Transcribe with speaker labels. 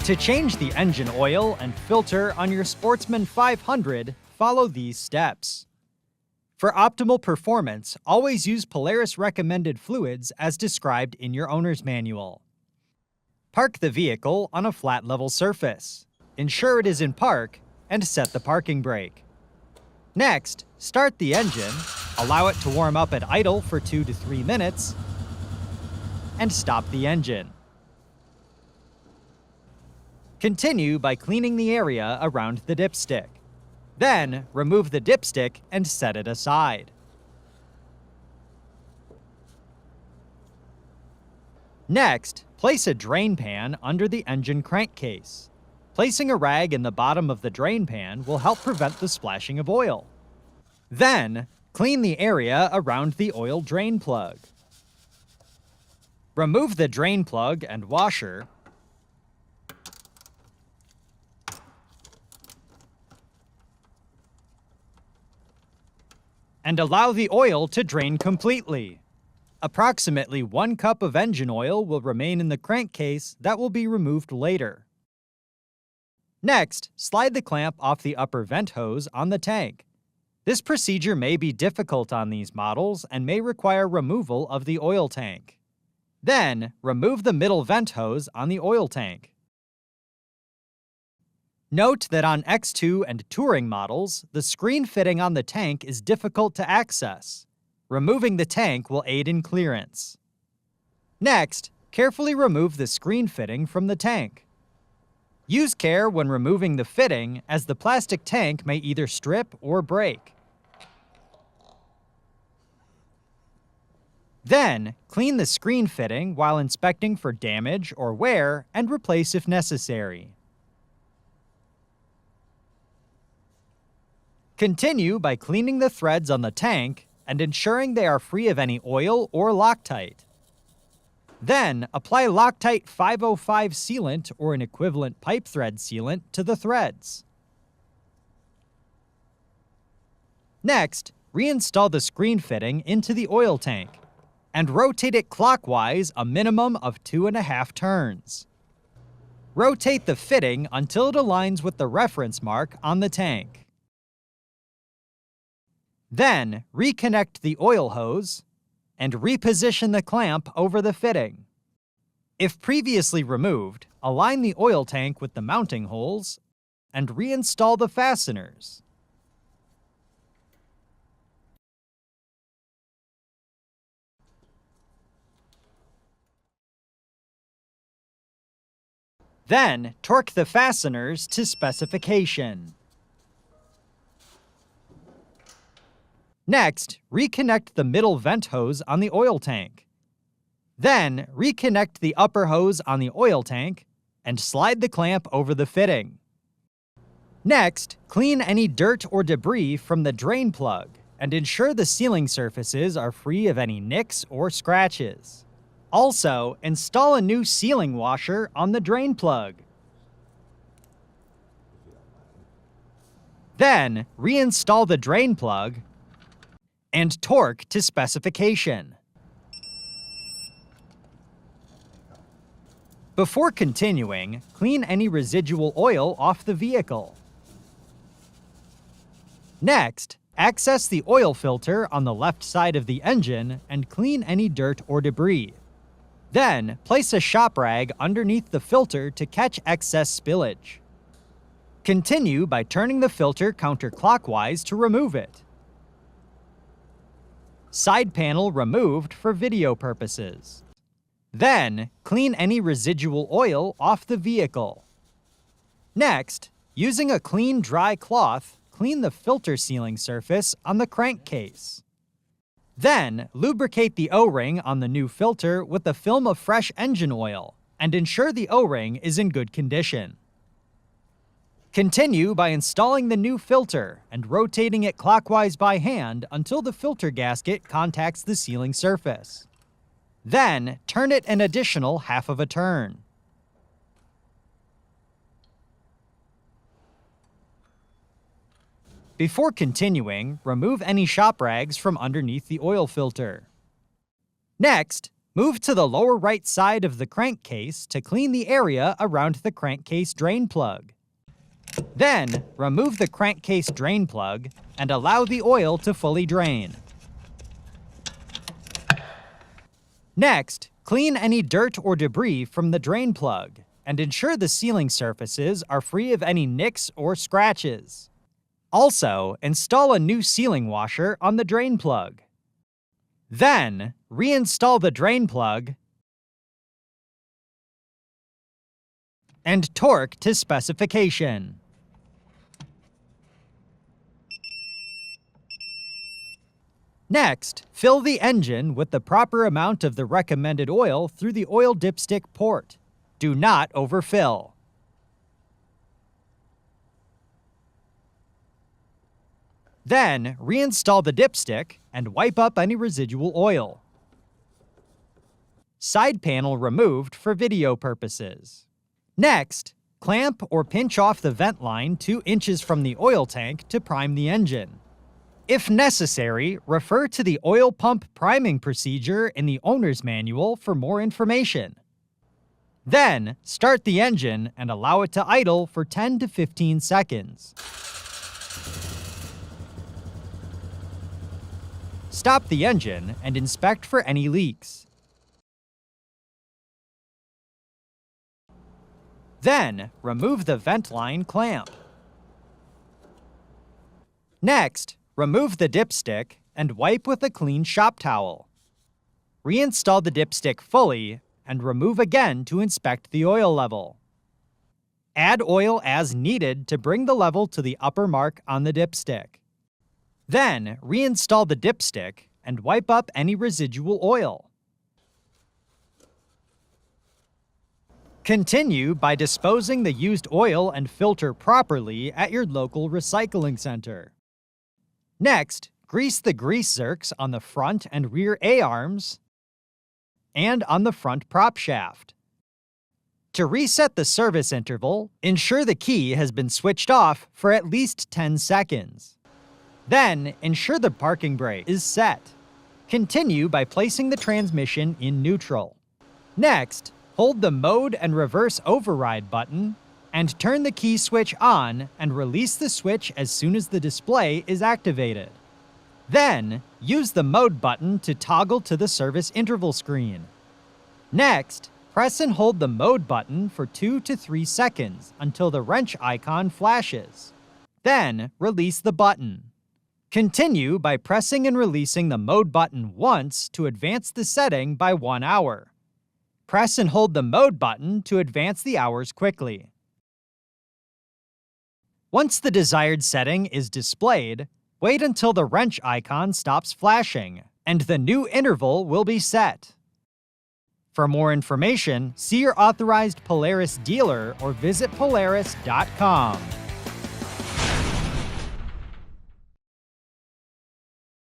Speaker 1: To change the engine oil and filter on your Sportsman 500, follow these steps. For optimal performance, always use Polaris recommended fluids as described in your owner's manual. Park the vehicle on a flat level surface. Ensure it is in park and set the parking brake. Next, start the engine, allow it to warm up at idle for 2 to 3 minutes, and stop the engine. Continue by cleaning the area around the dipstick. Then, remove the dipstick and set it aside. Next, place a drain pan under the engine crankcase. Placing a rag in the bottom of the drain pan will help prevent the splashing of oil. Then, clean the area around the oil drain plug. Remove the drain plug and washer, and allow the oil to drain completely. Approximately 1 cup of engine oil will remain in the crankcase that will be removed later. Next, slide the clamp off the upper vent hose on the tank. This procedure may be difficult on these models and may require removal of the oil tank. Then, remove the middle vent hose on the oil tank. Note that on X2 and Touring models, the screen fitting on the tank is difficult to access. Removing the tank will aid in clearance. Next, carefully remove the screen fitting from the tank. Use care when removing the fitting, as the plastic tank may either strip or break. Then, clean the screen fitting while inspecting for damage or wear and replace if necessary. Continue by cleaning the threads on the tank and ensuring they are free of any oil or Loctite. Then, apply Loctite 505 sealant or an equivalent pipe thread sealant to the threads. Next, reinstall the screen fitting into the oil tank and rotate it clockwise a minimum of 2.5 turns. Rotate the fitting until it aligns with the reference mark on the tank. Then, reconnect the oil hose and reposition the clamp over the fitting. If previously removed, align the oil tank with the mounting holes and reinstall the fasteners. Then, torque the fasteners to specification. Next, reconnect the middle vent hose on the oil tank. Then, reconnect the upper hose on the oil tank and slide the clamp over the fitting. Next, clean any dirt or debris from the drain plug and ensure the sealing surfaces are free of any nicks or scratches. Also, install a new sealing washer on the drain plug. Then, reinstall the drain plug and torque to specification. Before continuing, clean any residual oil off the vehicle. Next, access the oil filter on the left side of the engine and clean any dirt or debris. Then, place a shop rag underneath the filter to catch excess spillage. Continue by turning the filter counterclockwise to remove it. Side panel removed for video purposes. Then, clean any residual oil off the vehicle. Next, using a clean, dry cloth, clean the filter sealing surface on the crankcase. Then, lubricate the O-ring on the new filter with a film of fresh engine oil and ensure the O-ring is in good condition. Continue by installing the new filter and rotating it clockwise by hand until the filter gasket contacts the sealing surface. Then, turn it an additional half of a turn. Before continuing, remove any shop rags from underneath the oil filter. Next, Move to the lower right side of the crankcase to clean the area around the crankcase drain plug. Then, remove the crankcase drain plug and allow the oil to fully drain. Next, clean any dirt or debris from the drain plug and ensure the sealing surfaces are free of any nicks or scratches. Also, install a new sealing washer on the drain plug. Then, reinstall the drain plug and torque to specification. Next, fill the engine with the proper amount of the recommended oil through the oil dipstick port. Do not overfill. Then, reinstall the dipstick and wipe up any residual oil. Side panel removed for video purposes. Next, clamp or pinch off the vent line 2 inches from the oil tank to prime the engine. If necessary, refer to the oil pump priming procedure in the owner's manual for more information. Then, start the engine and allow it to idle for 10 to 15 seconds. Stop the engine and inspect for any leaks. Then, remove the vent line clamp. Next, remove the dipstick and wipe with a clean shop towel. Reinstall the dipstick fully and remove again to inspect the oil level. Add oil as needed to bring the level to the upper mark on the dipstick. Then, reinstall the dipstick and wipe up any residual oil. Continue by disposing the used oil and filter properly at your local recycling center. Next, grease the grease zerks on the front and rear A-arms and on the front prop shaft. To reset the service interval, ensure the key has been switched off for at least 10 seconds. Then, ensure the parking brake is set. Continue by placing the transmission in neutral. Next, hold the mode and reverse override button and turn the key switch on and release the switch as soon as the display is activated. Then, use the mode button to toggle to the service interval screen. Next, press and hold the mode button for 2 to 3 seconds until the wrench icon flashes. Then, release the button. Continue by pressing and releasing the mode button once to advance the setting by 1 hour. Press and hold the mode button to advance the hours quickly. Once the desired setting is displayed, wait until the wrench icon stops flashing, and the new interval will be set. For more information, see your authorized Polaris dealer or visit Polaris.com.